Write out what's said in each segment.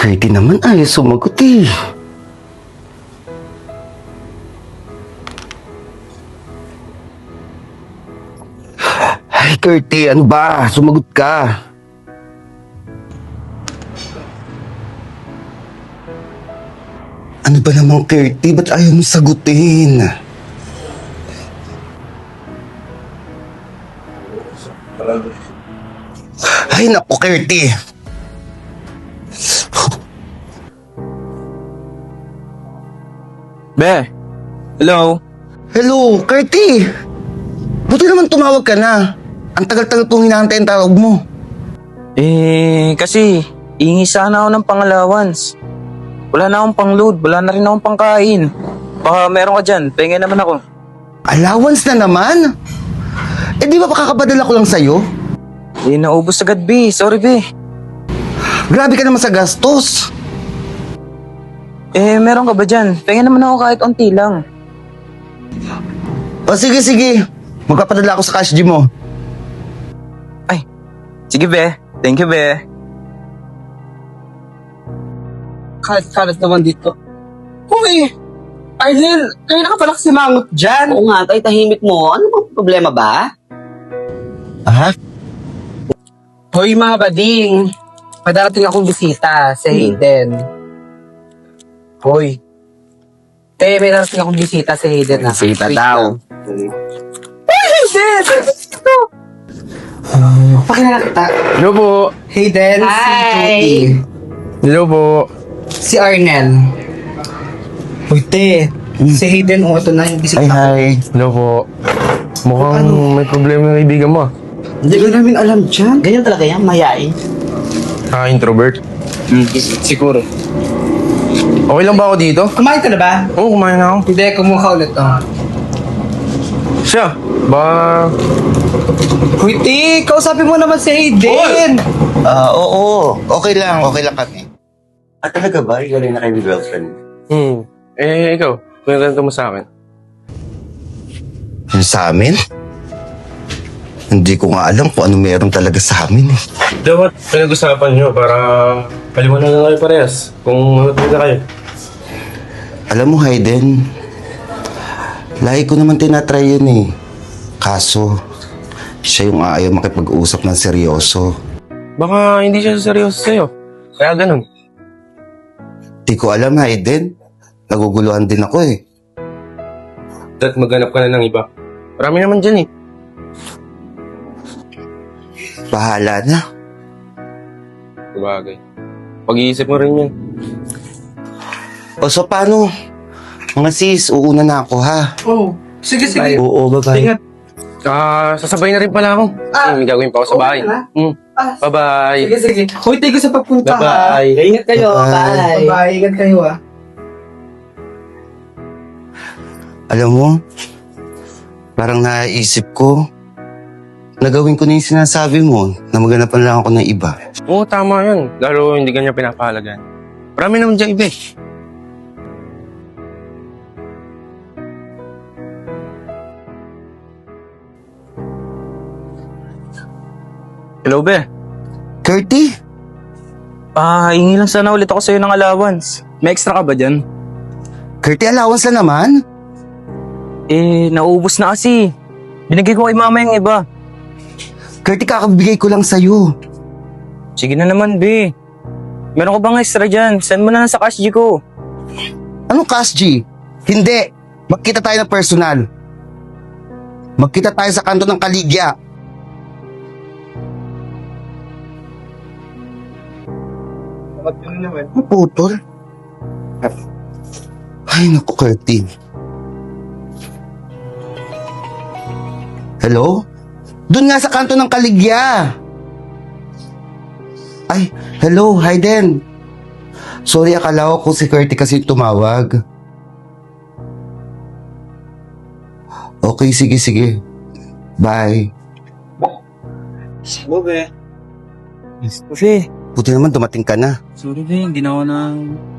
Curty naman ayaw sumagot eh. Ay, Curty, ano ba? Sumagot ka. Ano ba namang Curty? Ba't ayaw mo sagutin? Ay, naku, Curty. Be, hello? Hello, Curty. Buti naman tumawag ka na. Ang tagal-tagal kong hinahantay ang tawag mo. Kasi, ingi sana ako ng pang-allowance. Wala na akong pang-load, wala na rin akong pangkain. Baka meron ka dyan, pengen naman ako. Allowance na naman? Eh di ba pakakapadala ko lang sa'yo? Naubos agad, Be. Sorry, Be. Grabe ka naman sa gastos. Meron ka ba dyan? Pengen naman ako kahit onti lang. O sige. Magpapadala ako sa cash G mo. Ay, sige, Be. Thank you, Be. Kalat naman dito. Uy! Arlene, kayo na ka pala simangot dyan. Oo nga, tay, tahimik mo. Ano bang problema ba? Ha? Hoy mga bading, padarating akong bisita sa Hayden. Hoy. Te, may darating akong bisita sa Hayden na. Bisita Wait daw. lang. Hey, Hayden! Pakilala kita. Hello po. Hayden, si Tuti. Hello po. Si Arnel. Hoy, te. Si Hayden, ito na yung bisita. Hi. Hello po. Mukhang may problema ng kaibigan mo. Hindi ko namin alam dyan. Ganyan talaga yan, mayain. Introvert. Siguro. Okay lang ba ako dito? Kumain ka na ba? Oo, kumain na ako. Hindi, kumuha ulit Siya, ba... Hoy, te, kausapin mo naman si Hayden. Oo. Okay lang kami. At talaga ba? Ikaw na kayo girlfriend? Ikaw, kwento mo sa akin. Yung sa amin? Hindi ko nga alam kung ano meron talaga sa amin eh. Dapat pinag-usapan nyo para paliwanag na kayo parehas kung ano talaga kayo. Alam mo, Hayden, lagi ko naman tinatry yun eh. Kaso, siya yung ayaw makipag-usap ng seryoso. Baka hindi siya seryoso sa'yo. Kaya ganun. Di ko alam, Hayden. Naguguluhan din ako eh. Dapat maghanap ka na ng iba. Marami naman dyan eh. Bahala na. Sabagay. Pag-iisip mo rin yan. O so paano? Mga sis, uuna na ako ha. Oh, sige. Oo, bye-bye. Ingat. Sasabay na rin pala ako. May gagawin pa ako sa bahay. Okay na. Bye-bye. Sige. Hoy, tayo sa pagpunta ha. Bye-bye. Ingat kayo, bye. Bye, ingat kayo ha. Alam mo, parang naisip ko, nagawin ko na yung sinasabi mo na maganapan lang ako ng iba. Oo, tama yun. Lalo hindi kanya pinapahalagan. Marami naman dyan iba eh. Hello, Be. Curty, Hingi lang sana ulit ako sa'yo ng allowance. May extra ka ba dyan? Curty, allowance na naman? Naubos na kasi. Binigay ko kay mama yung iba. Curty, kakabigay ko lang sa'yo. Sige na naman, Be. Meron ko bang extra dyan? Send mo na lang sa cash G ko. Anong cash G? Hindi. Magkita tayo ng personal. Magkita tayo sa kanto ng Kaligya. Ang putol. Ay, naku, Curty. Hello? Doon nga sa kanto ng Kaligya. Ay, hello, Hayden. Sorry, akala ko kung si Curty kasi tumawag. Okay, sige. Bye. Be. Be. Buti naman dumating ka na. Sorry, Be. Hindi na ako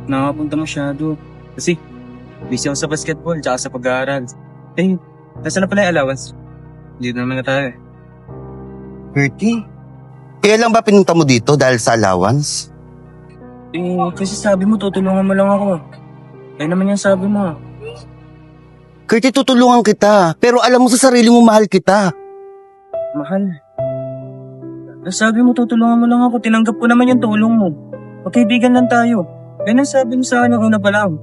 nakapunta masyado. Kasi, busy ako sa basketball tsaka sa pag-aaral. Nasaan na pala yung allowance? Hindi naman na tayo. Curty? Kaya lang ba pinunta mo dito dahil sa allowance? Kasi sabi mo tutulungan mo lang ako. Kaya naman yung sabi mo. Curtis, tutulungan kita. Pero alam mo sa sarili mo, mahal kita. Mahal. Sabi mo tutulungan mo lang ako. Tinanggap ko naman yung tulong mo. Magkaibigan lang tayo. Yan ang sabi mo sa akin una pa lang.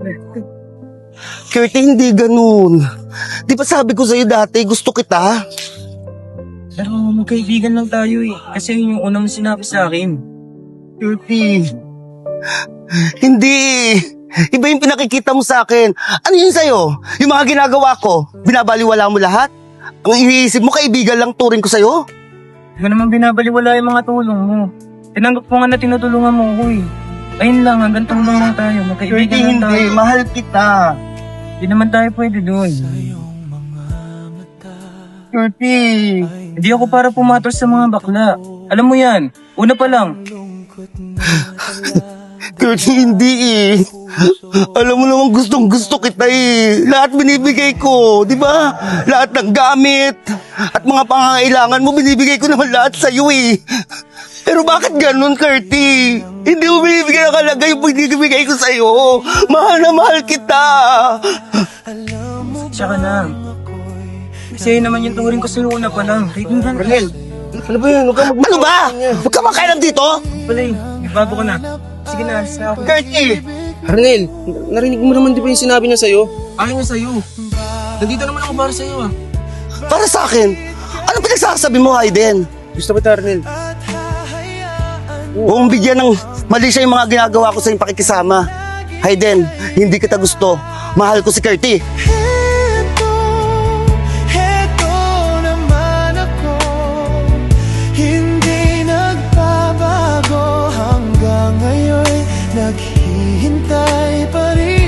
Curtis, hindi ganun. Di ba sabi ko sa'yo dati, gusto kita? Pero magkaibigan lang tayo eh. Kasi yun yung unang sinabi sa akin. Curtis, hindi. Iba yung pinakikita mo sa akin. Ano yun sa'yo? Yung mga ginagawa ko, binabaliwala mo lahat? Ang iniisip mo, kaibigan lang turing ko sa'yo? Hindi ko naman binabaliwala yung mga tulong mo. Tinanggap ko nga na tinutulungan mo ko eh. Ayun lang, hanggang tulong lang tayo. Magkaibigan lang tayo. Hindi, mahal kita. Hindi naman tayo pwede doon. Curtis. Hindi ako para pumatos sa mga bakla. Alam mo yan, una pa lang. Curtis, hindi eh. Alam mo naman gustong gusto kita eh. Lahat binibigay ko, di ba? Lahat ng gamit at mga pangangailangan mo binibigay ko naman lahat sa'yo eh. Pero bakit ganun, Curtis? Hindi mo binibigay ang halaga yung binibigay ko sa'yo. Mahal na mahal kita. Tsaka na. Kasi yun naman yung turing ko sa'yo una pa lang. Arnel, ano ba yun? Huwag kang Ano ba? Huwag ka makailam dito. Pala eh, bago ko na. Sige na, alis na ako. Curtis! Arnel, narinig mo naman di ba yung sinabi niya sa'yo? Ayaw niya sa'yo. Nandito naman ako para sa'yo ah. Para sa akin, anong pinagsasabi mo, Hayden? Gusto kita, Arnel. Huwag mong bigyan ng mali siya yung mga ginagawa ko sa iyong pakikisama. Hayden, hindi kita gusto. Mahal ko si Curtis. Heto naman ako, hindi nagbabago hanggang ngayon, naghihintay pa rin.